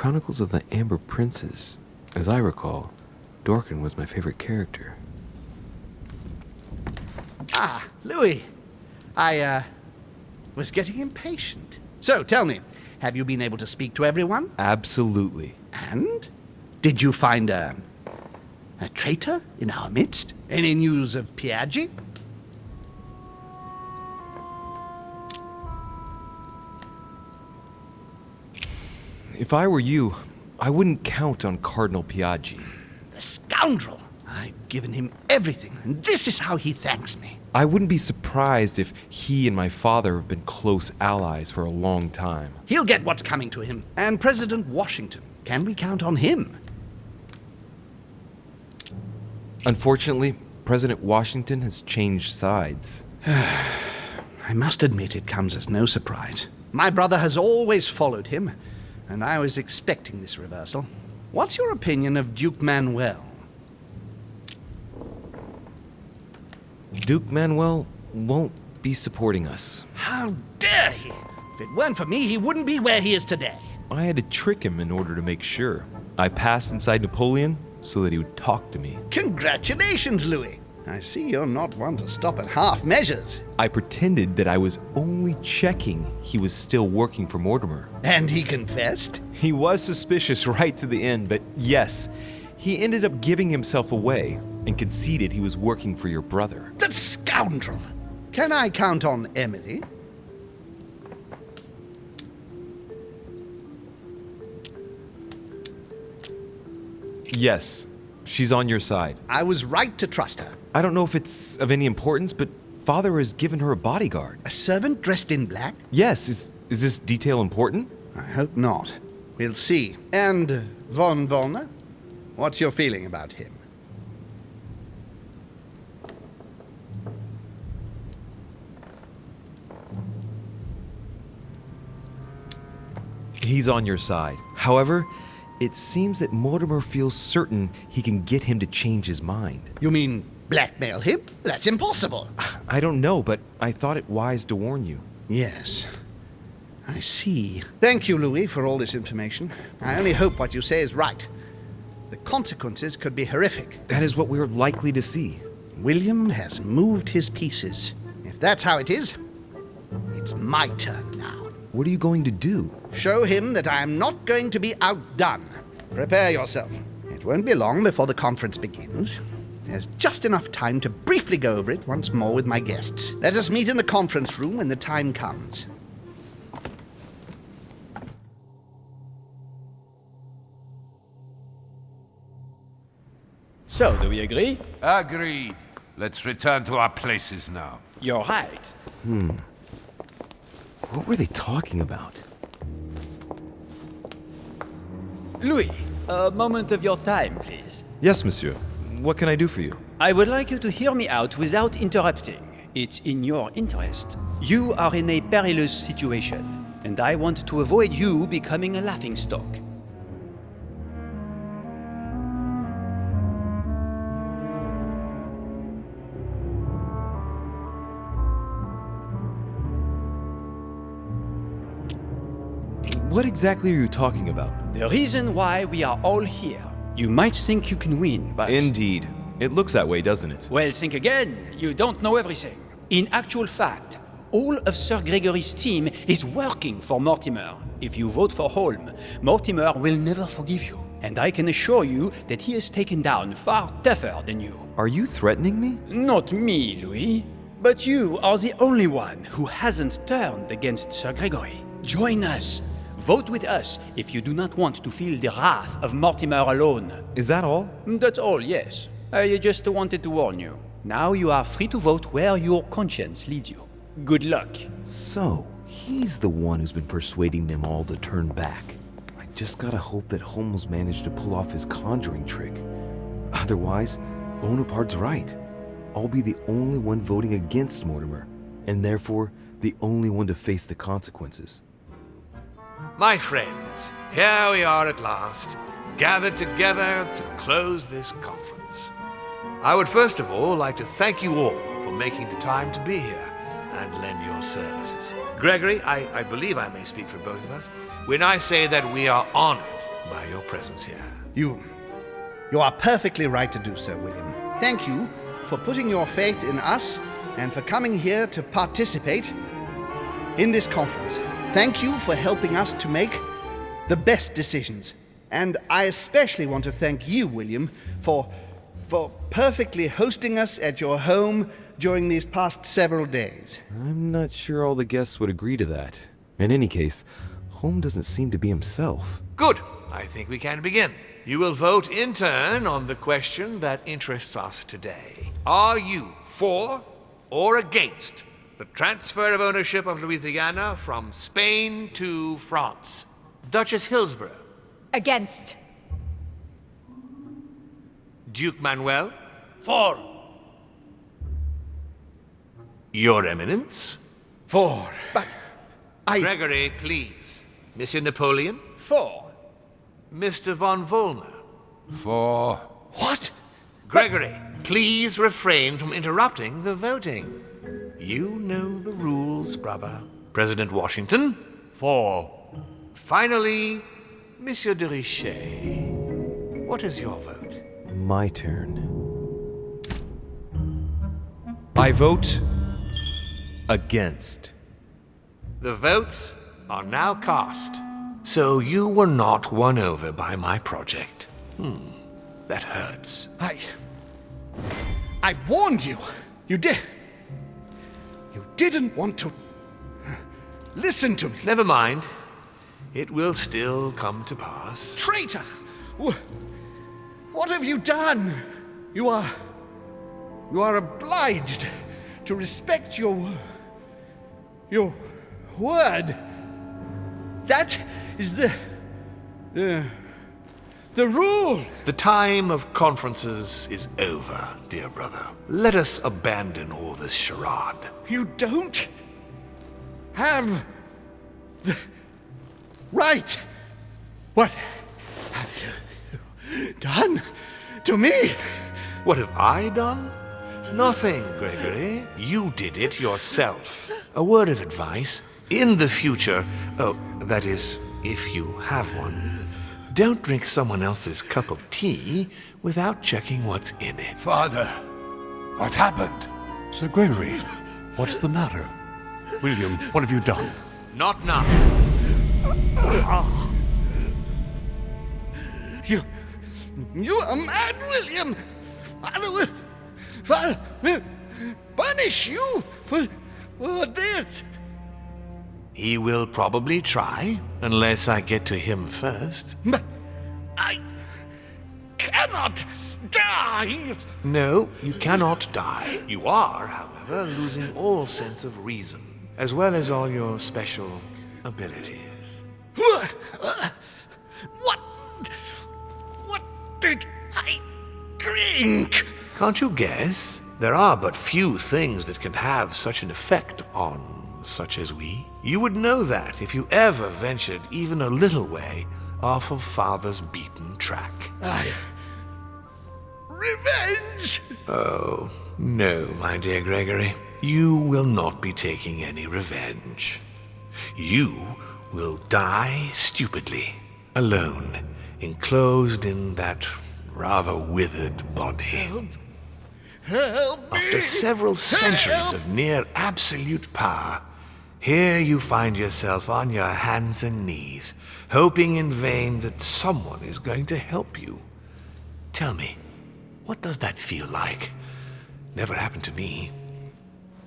Chronicles of the Amber Princess. As I recall, Dorkin was my favorite character. Ah, Louis. I was getting impatient. So, tell me, have you been able to speak to everyone? Absolutely. And? Did you find a traitor in our midst? Any news of Piaggi? If I were you, I wouldn't count on Cardinal Piaggi. The scoundrel! I've given him everything, and this is how he thanks me. I wouldn't be surprised if he and my father have been close allies for a long time. He'll get what's coming to him. And President Washington, can we count on him? Unfortunately, President Washington has changed sides. I must admit it comes as no surprise. My brother has always followed him, and I was expecting this reversal. What's your opinion of Duke Manuel? Duke Manuel won't be supporting us. How dare he! If it weren't for me, he wouldn't be where he is today. I had to trick him in order to make sure. I passed inside Napoleon so that he would talk to me. Congratulations, Louis! I see you're not one to stop at half measures. I pretended that I was only checking he was still working for Mortimer. And he confessed? He was suspicious right to the end, but yes, he ended up giving himself away and conceded he was working for your brother. That scoundrel! Can I count on Emily? Yes, she's on your side. I was right to trust her. I don't know if it's of any importance, but Father has given her a bodyguard. A servant dressed in black? Yes, is this detail important? I hope not. We'll see. And von Wollner? What's your feeling about him? He's on your side. However, it seems that Mortimer feels certain he can get him to change his mind. You mean blackmail him? That's impossible. I don't know, but I thought it wise to warn you. Yes. I see. Thank you, Louis, for all this information. I only hope what you say is right. The consequences could be horrific. That is what we're likely to see. William has moved his pieces. If that's how it is, it's my turn now. What are you going to do? Show him that I am not going to be outdone. Prepare yourself. It won't be long before the conference begins. There's just enough time to briefly go over it once more with my guests. Let us meet in the conference room when the time comes. So, do we agree? Agreed. Let's return to our places now. You're right. What were they talking about? Louis, a moment of your time, please. Yes, monsieur. What can I do for you? I would like you to hear me out without interrupting. It's in your interest. You are in a perilous situation, and I want to avoid you becoming a laughingstock. What exactly are you talking about? The reason why we are all here. You might think you can win, but... Indeed. It looks that way, doesn't it? Well, think again. You don't know everything. In actual fact, all of Sir Gregory's team is working for Mortimer. If you vote for Holm, Mortimer will never forgive you. And I can assure you that he is taken down far tougher than you. Are you threatening me? Not me, Louis. But you are the only one who hasn't turned against Sir Gregory. Join us. Vote with us if you do not want to feel the wrath of Mortimer alone. Is that all? That's all, yes. I just wanted to warn you. Now you are free to vote where your conscience leads you. Good luck. So, he's the one who's been persuading them all to turn back. I just gotta hope that Holmes managed to pull off his conjuring trick. Otherwise, Bonaparte's right. I'll be the only one voting against Mortimer, and therefore the only one to face the consequences. My friends, here we are at last, gathered together to close this conference. I would first of all like to thank you all for making the time to be here and lend your services. Gregory, I believe I may speak for both of us when I say that we are honored by your presence here. You are perfectly right to do so, William. Thank you for putting your faith in us and for coming here to participate in this conference. Thank you for helping us to make the best decisions. And I especially want to thank you, William, for perfectly hosting us at your home during these past several days. I'm not sure all the guests would agree to that. In any case, Holm doesn't seem to be himself. Good. I think we can begin. You will vote in turn on the question that interests us today. Are you for or against the transfer of ownership of Louisiana from Spain to France? Duchess Hillsborough. Against. Duke Manuel. For. Your Eminence. For. But I... Gregory, please. Monsieur Napoleon. For. Mr. von Volner. For. What? Gregory, please refrain from interrupting the voting. You know the rules, brother. President Washington. For. Finally, Monsieur de Richet. What is your vote? My turn. I vote against. The votes are now cast. So you were not won over by my project. That hurts. I warned you. You didn't want to listen to me. Never mind. It will still come to pass. Traitor! What have you done? You are obliged to respect your word. That is the rule. The time of conferences is over, dear brother. Let us abandon all this charade. You don't have the right. What have you done to me? What have I done? Nothing, Gregory. You did it yourself. A word of advice. In the future, that is, if you have one, don't drink someone else's cup of tea without checking what's in it. Father, what happened? Sir Gregory, what's the matter? William, what have you done? Not now. You are mad, William. Father will punish you for this. He will probably try, unless I get to him first. But I cannot die. No, you cannot die. You are, however, losing all sense of reason, as well as all your special abilities. What did I drink? Can't you guess? There are but few things that can have such an effect on such as we. You would know that if you ever ventured even a little way off of Father's beaten track. Revenge! Oh, no, my dear Gregory. You will not be taking any revenge. You will die stupidly, alone, enclosed in that rather withered body. Help me! After several centuries of near absolute power, here you find yourself on your hands and knees, hoping in vain that someone is going to help you. Tell me, what does that feel like? Never happened to me.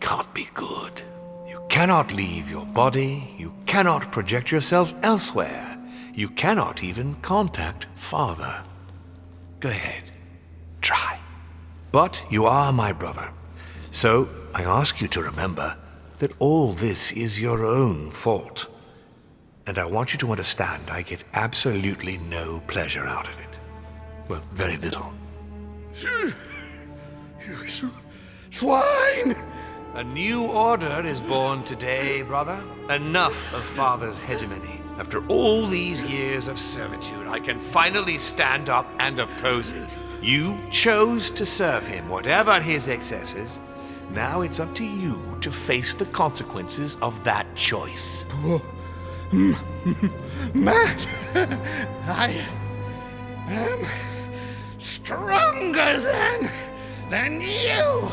Can't be good. You cannot leave your body, you cannot project yourself elsewhere, you cannot even contact Father. Go ahead, try. But you are my brother, so I ask you to remember that all this is your own fault. And I want you to understand I get absolutely no pleasure out of it. Well, very little. You swine! A new order is born today, brother. Enough of Father's hegemony. After all these years of servitude, I can finally stand up and oppose it. You chose to serve him, whatever his excesses. Now it's up to you to face the consequences of that choice. Matt, I am stronger than you.